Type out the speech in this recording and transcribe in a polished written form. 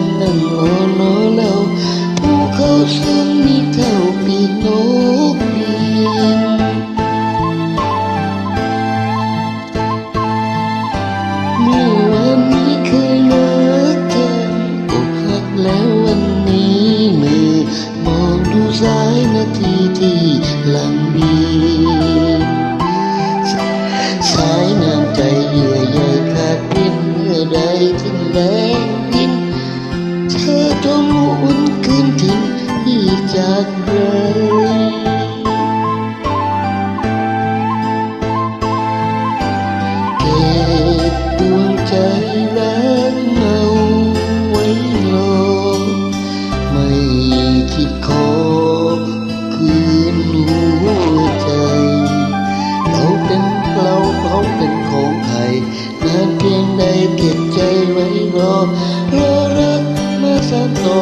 นนั่งรอนอเราภูเขาสูงมีเท่าปีกนกบินเมื่อวันนี้เคยรักกันอกหักแล้ววันนี้มือมองดูสายนาทีที่หลังบีสายน้ำใจเยื่อใยขาดเพียงเมื่อใดทิ้งแรงดินเธอจงอุ่นคืนทิ้งที่จากเราเก็บดวงใจรักเมาไว้รอไม่คิดขอคืนหัวใจเราเป็นของใครนานเพียงใดเก็บใจไว้รอรักมาสักต่อ